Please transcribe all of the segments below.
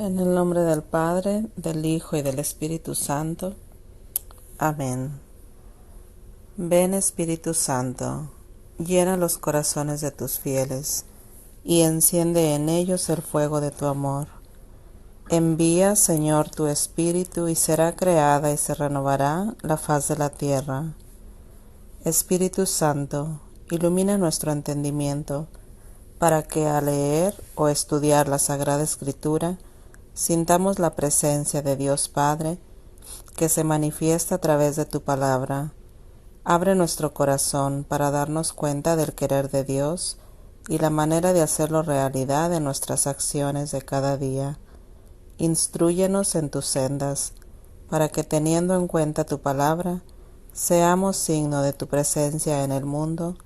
En el nombre del Padre, del Hijo y del Espíritu Santo. Amén. Ven, Espíritu Santo, llena los corazones de tus fieles y enciende en ellos el fuego de tu amor. Envía, Señor, tu Espíritu y será creada y se renovará la faz de la tierra. Espíritu Santo, ilumina nuestro entendimiento para que al leer o estudiar la Sagrada Escritura sintamos la presencia de Dios Padre que se manifiesta a través de tu palabra. Abre nuestro corazón para darnos cuenta del querer de Dios y la manera de hacerlo realidad en nuestras acciones de cada día. Instrúyenos en tus sendas, para que teniendo en cuenta tu palabra, seamos signo de tu presencia en el mundo.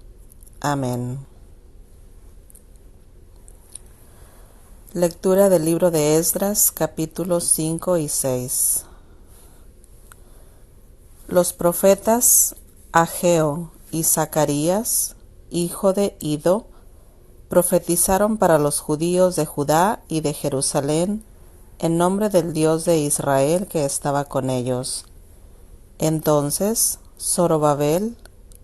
Amén. Lectura del libro de Esdras, capítulos 5 y 6. Los profetas Ageo y Zacarías, hijo de Iddo, profetizaron para los judíos de Judá y de Jerusalén en nombre del Dios de Israel que estaba con ellos. Entonces Zorobabel,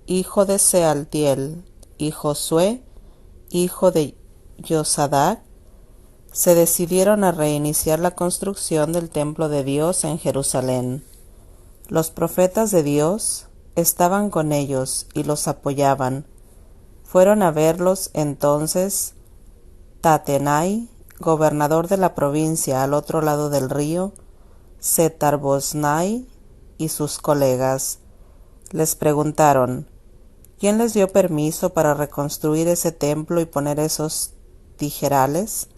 hijo de Sealtiel, y Josué, hijo de Josadac, se decidieron a reiniciar la construcción del templo de Dios en Jerusalén. Los profetas de Dios estaban con ellos y los apoyaban. Fueron a verlos entonces Tatenai, gobernador de la provincia al otro lado del río, Setar-Boznai y sus colegas. Les preguntaron: ¿quién les dio permiso para reconstruir ese templo y poner esos tijerales?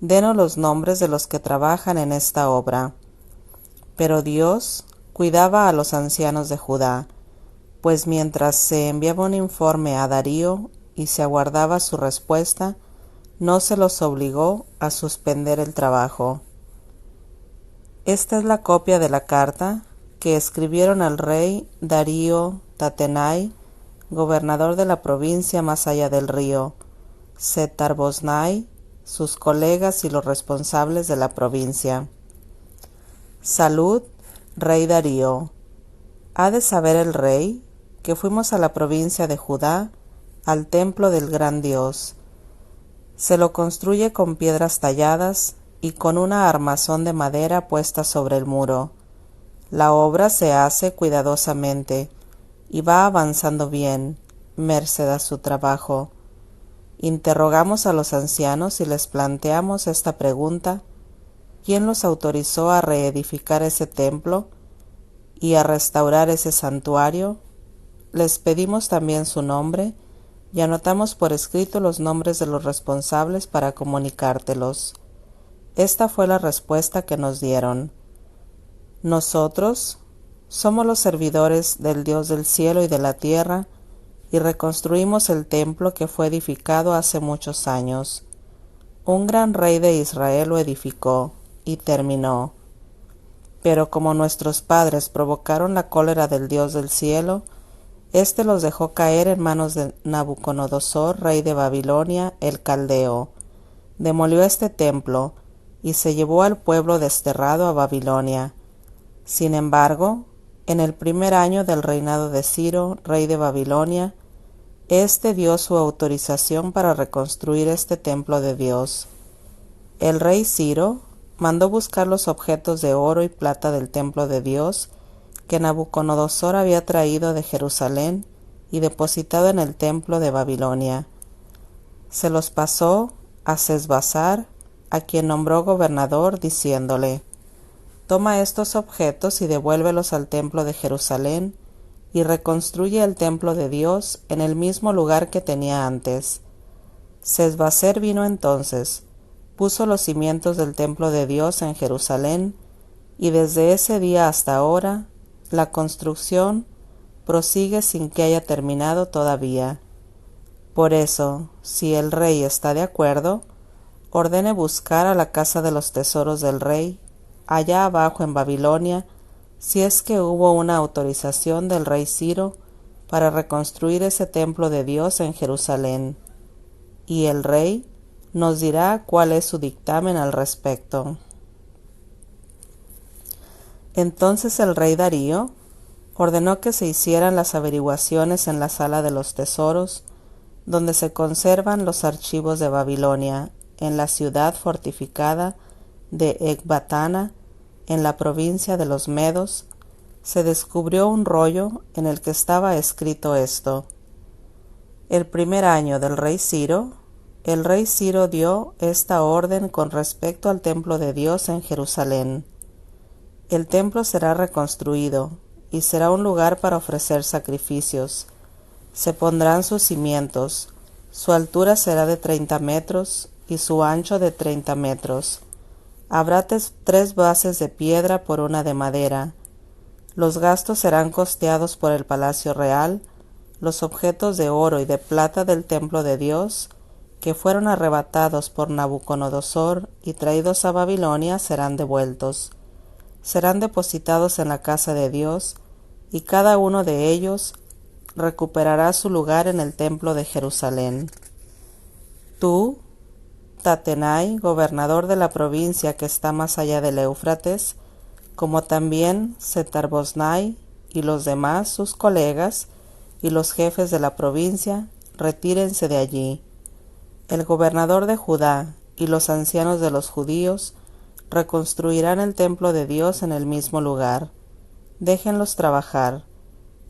Denos los nombres de los que trabajan en esta obra. Pero Dios cuidaba a los ancianos de Judá, pues mientras se enviaba un informe a Darío y se aguardaba su respuesta, no se los obligó a suspender el trabajo. Esta es la copia de la carta que escribieron al rey Darío Tatenai, gobernador de la provincia más allá del río, Setar-Boznai, sus colegas y los responsables de la provincia. Salud, rey Darío. Ha de saber el rey que fuimos a la provincia de Judá, al templo del gran Dios. Se lo construye con piedras talladas y con una armazón de madera puesta sobre el muro. La obra se hace cuidadosamente y va avanzando bien, merced a su trabajo. Interrogamos a los ancianos y les planteamos esta pregunta: ¿quién los autorizó a reedificar ese templo y a restaurar ese santuario? Les pedimos también su nombre y anotamos por escrito los nombres de los responsables para comunicártelos. Esta fue la respuesta que nos dieron: nosotros somos los servidores del Dios del cielo y de la tierra, y reconstruimos el templo que fue edificado hace muchos años. Un gran rey de Israel lo edificó y terminó. Pero como nuestros padres provocaron la cólera del Dios del cielo, éste los dejó caer en manos de Nabucodonosor, rey de Babilonia, el caldeo. Demolió este templo y se llevó al pueblo desterrado a Babilonia. Sin embargo, en el primer año del reinado de Ciro, rey de Babilonia, éste dio su autorización para reconstruir este templo de Dios. El rey Ciro mandó buscar los objetos de oro y plata del templo de Dios que Nabucodonosor había traído de Jerusalén y depositado en el templo de Babilonia. Se los pasó a Sesbassar, a quien nombró gobernador, diciéndole: toma estos objetos y devuélvelos al templo de Jerusalén y reconstruye el templo de Dios en el mismo lugar que tenía antes. Sesbassar vino entonces, puso los cimientos del templo de Dios en Jerusalén, y desde ese día hasta ahora la construcción prosigue sin que haya terminado todavía. Por eso, si el rey está de acuerdo, ordene buscar a la casa de los tesoros del rey, allá abajo en Babilonia, si es que hubo una autorización del rey Ciro para reconstruir ese templo de Dios en Jerusalén, y el rey nos dirá cuál es su dictamen al respecto. Entonces el rey Darío ordenó que se hicieran las averiguaciones en la sala de los tesoros, donde se conservan los archivos de Babilonia, en la ciudad fortificada de Ecbatana, en la provincia de los Medos. Se descubrió un rollo en el que estaba escrito esto: el primer año del rey Ciro, el rey Ciro dio esta orden con respecto al templo de Dios en Jerusalén. El templo será reconstruido, y será un lugar para ofrecer sacrificios. Se pondrán sus cimientos, su altura será de 30 metros, y su ancho de 30 metros. Habrá 3 bases de piedra por una de madera. Los gastos serán costeados por el palacio real. Los objetos de oro y de plata del templo de Dios, que fueron arrebatados por Nabucodonosor y traídos a Babilonia, serán devueltos. Serán depositados en la casa de Dios, y cada uno de ellos recuperará su lugar en el templo de Jerusalén. Tú, Tatenai, gobernador de la provincia que está más allá del Éufrates, como también Setar-Boznai y los demás sus colegas y los jefes de la provincia, retírense de allí. El gobernador de Judá y los ancianos de los judíos reconstruirán el templo de Dios en el mismo lugar. Déjenlos trabajar.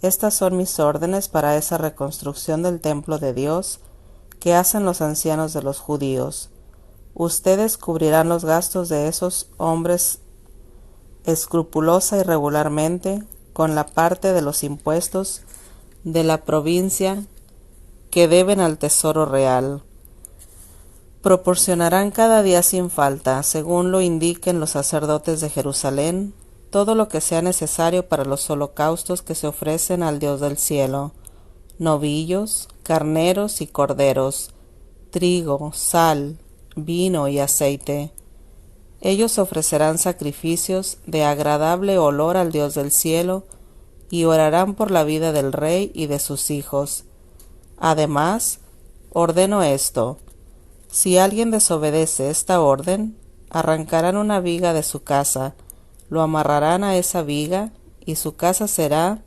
Estas son mis órdenes para esa reconstrucción del templo de Dios que hacen los ancianos de los judíos. Ustedes cubrirán los gastos de esos hombres escrupulosa y regularmente con la parte de los impuestos de la provincia que deben al tesoro real. Proporcionarán cada día sin falta, según lo indiquen los sacerdotes de Jerusalén, todo lo que sea necesario para los holocaustos que se ofrecen al Dios del cielo: novillos, carneros y corderos, trigo, sal, vino y aceite. Ellos ofrecerán sacrificios de agradable olor al Dios del cielo y orarán por la vida del rey y de sus hijos. Además, ordeno esto: si alguien desobedece esta orden, arrancarán una viga de su casa, lo amarrarán a esa viga y su casa será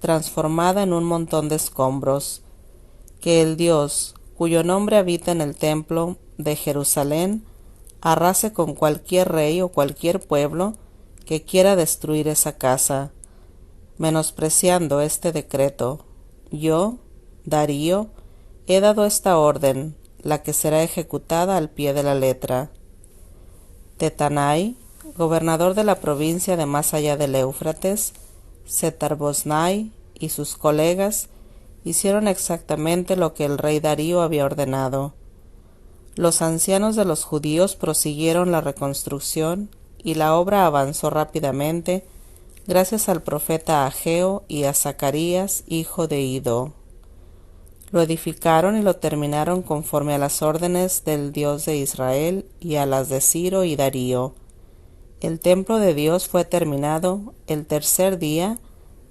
transformada en un montón de escombros. Que el Dios, cuyo nombre habita en el templo de Jerusalén, arrase con cualquier rey o cualquier pueblo que quiera destruir esa casa. Menospreciando este decreto, yo, Darío, he dado esta orden, la que será ejecutada al pie de la letra. Tetanai, gobernador de la provincia de más allá del Éufrates, Setar-Boznai y sus colegas hicieron exactamente lo que el rey Darío había ordenado. Los ancianos de los judíos prosiguieron la reconstrucción y la obra avanzó rápidamente gracias al profeta Ageo y a Zacarías, hijo de Iddo. Lo edificaron y lo terminaron conforme a las órdenes del Dios de Israel y a las de Ciro y Darío. El templo de Dios fue terminado el tercer día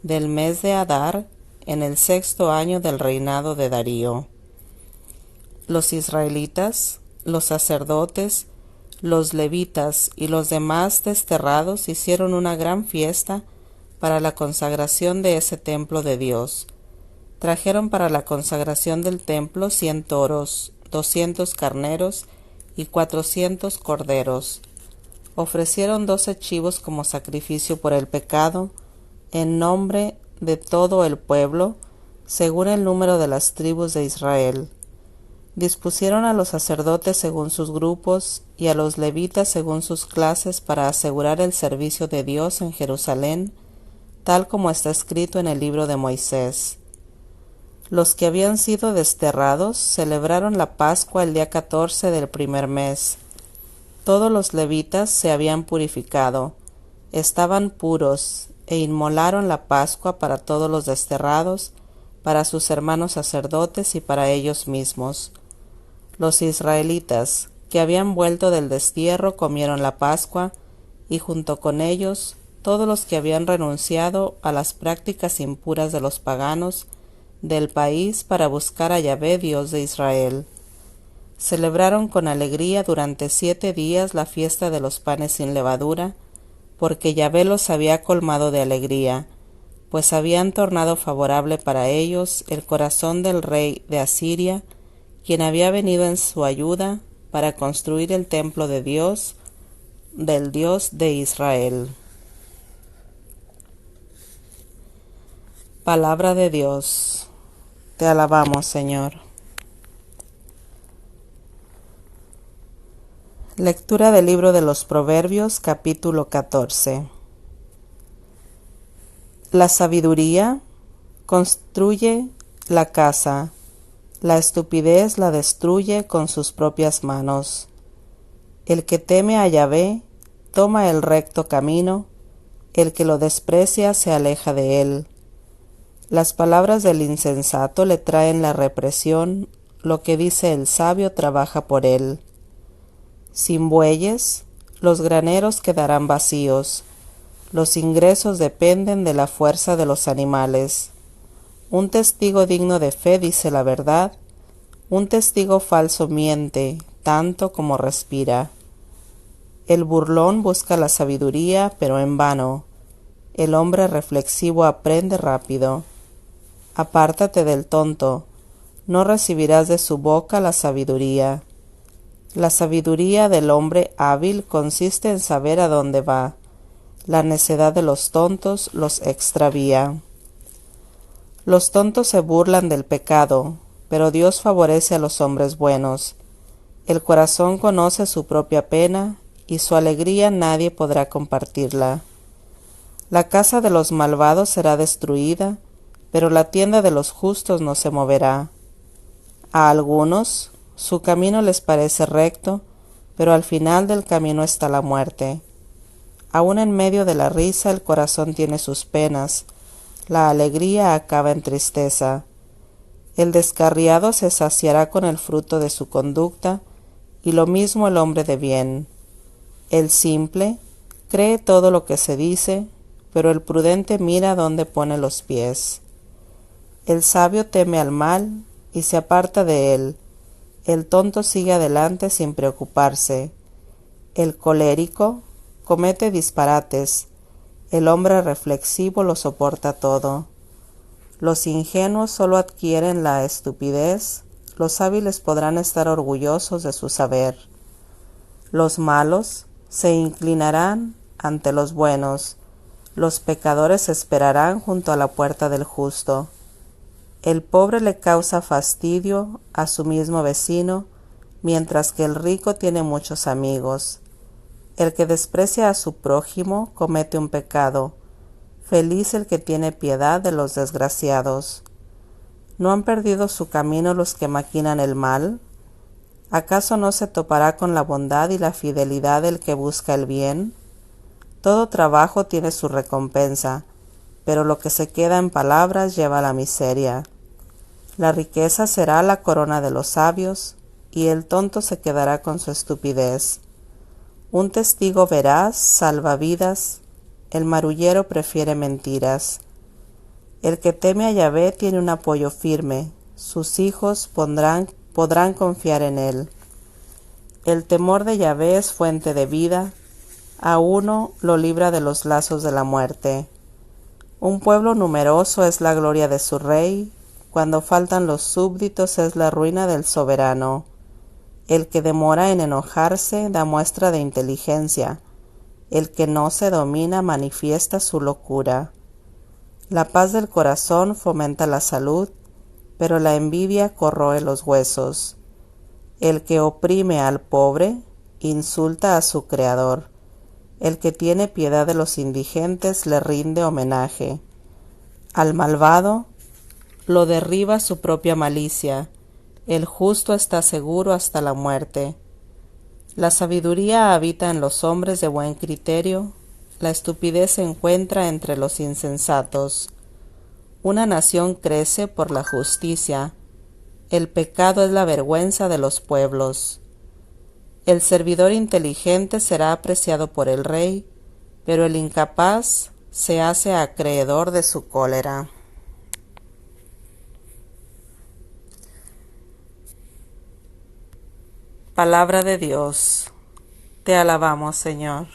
del mes de Adar, en el 6º año del reinado de Darío. Los israelitas, los sacerdotes, los levitas y los demás desterrados hicieron una gran fiesta para la consagración de ese templo de Dios. Trajeron para la consagración del templo 100 toros, 200 carneros y 400 corderos. Ofrecieron 12 chivos como sacrificio por el pecado, en nombre de todo el pueblo, según el número de las tribus de Israel. Dispusieron a los sacerdotes según sus grupos y a los levitas según sus clases para asegurar el servicio de Dios en Jerusalén, tal como está escrito en el libro de Moisés. Los que habían sido desterrados celebraron la Pascua el día 14 del primer mes. Todos los levitas se habían purificado, estaban puros, e inmolaron la Pascua para todos los desterrados, para sus hermanos sacerdotes y para ellos mismos. Los israelitas, que habían vuelto del destierro, comieron la Pascua, y junto con ellos todos los que habían renunciado a las prácticas impuras de los paganos del país para buscar a Yahvé, Dios de Israel. Celebraron con alegría durante 7 días la fiesta de los panes sin levadura, porque Yahvé los había colmado de alegría, pues habían tornado favorable para ellos el corazón del rey de Asiria, quien había venido en su ayuda para construir el templo de Dios, del Dios de Israel. Palabra de Dios. Te alabamos, Señor. Lectura del libro de los Proverbios, capítulo 14. La sabiduría construye la casa, la estupidez la destruye con sus propias manos. El que teme a Yahvé toma el recto camino, el que lo desprecia se aleja de él. Las palabras del insensato le traen la represión, lo que dice el sabio trabaja por él. Sin bueyes, los graneros quedarán vacíos. Los ingresos dependen de la fuerza de los animales. Un testigo digno de fe dice la verdad, un testigo falso miente, tanto como respira. El burlón busca la sabiduría, pero en vano. El hombre reflexivo aprende rápido. Apártate del tonto, no recibirás de su boca la sabiduría. La sabiduría del hombre hábil consiste en saber a dónde va. La necedad de los tontos los extravía. Los tontos se burlan del pecado, pero Dios favorece a los hombres buenos. El corazón conoce su propia pena, y su alegría nadie podrá compartirla. La casa de los malvados será destruida, pero la tienda de los justos no se moverá. A algunos su camino les parece recto, pero al final del camino está la muerte. Aún en medio de la risa el corazón tiene sus penas, la alegría acaba en tristeza. El descarriado se saciará con el fruto de su conducta, y lo mismo el hombre de bien. El simple cree todo lo que se dice, pero el prudente mira dónde pone los pies. El sabio teme al mal y se aparta de él. El tonto sigue adelante sin preocuparse. El colérico comete disparates. El hombre reflexivo lo soporta todo. Los ingenuos solo adquieren la estupidez. Los hábiles podrán estar orgullosos de su saber. Los malos se inclinarán ante los buenos. Los pecadores esperarán junto a la puerta del justo. El pobre le causa fastidio a su mismo vecino, mientras que el rico tiene muchos amigos. El que desprecia a su prójimo comete un pecado. Feliz el que tiene piedad de los desgraciados. ¿No han perdido su camino los que maquinan el mal? ¿Acaso no se topará con la bondad y la fidelidad del que busca el bien? Todo trabajo tiene su recompensa, pero lo que se queda en palabras lleva a la miseria. La riqueza será la corona de los sabios, y el tonto se quedará con su estupidez. Un testigo veraz salva vidas, el marullero prefiere mentiras. El que teme a Yahvé tiene un apoyo firme, sus hijos podrán confiar en él. El temor de Yahvé es fuente de vida, a uno lo libra de los lazos de la muerte. Un pueblo numeroso es la gloria de su rey, cuando faltan los súbditos es la ruina del soberano. El que demora en enojarse da muestra de inteligencia, el que no se domina manifiesta su locura. La paz del corazón fomenta la salud, pero la envidia corroe los huesos. El que oprime al pobre insulta a su Creador. El que tiene piedad de los indigentes le rinde homenaje. Al malvado lo derriba su propia malicia. El justo está seguro hasta la muerte. La sabiduría habita en los hombres de buen criterio, la estupidez se encuentra entre los insensatos. Una nación crece por la justicia, el pecado es la vergüenza de los pueblos. El servidor inteligente será apreciado por el rey, pero el incapaz se hace acreedor de su cólera. Palabra de Dios. Te alabamos, Señor.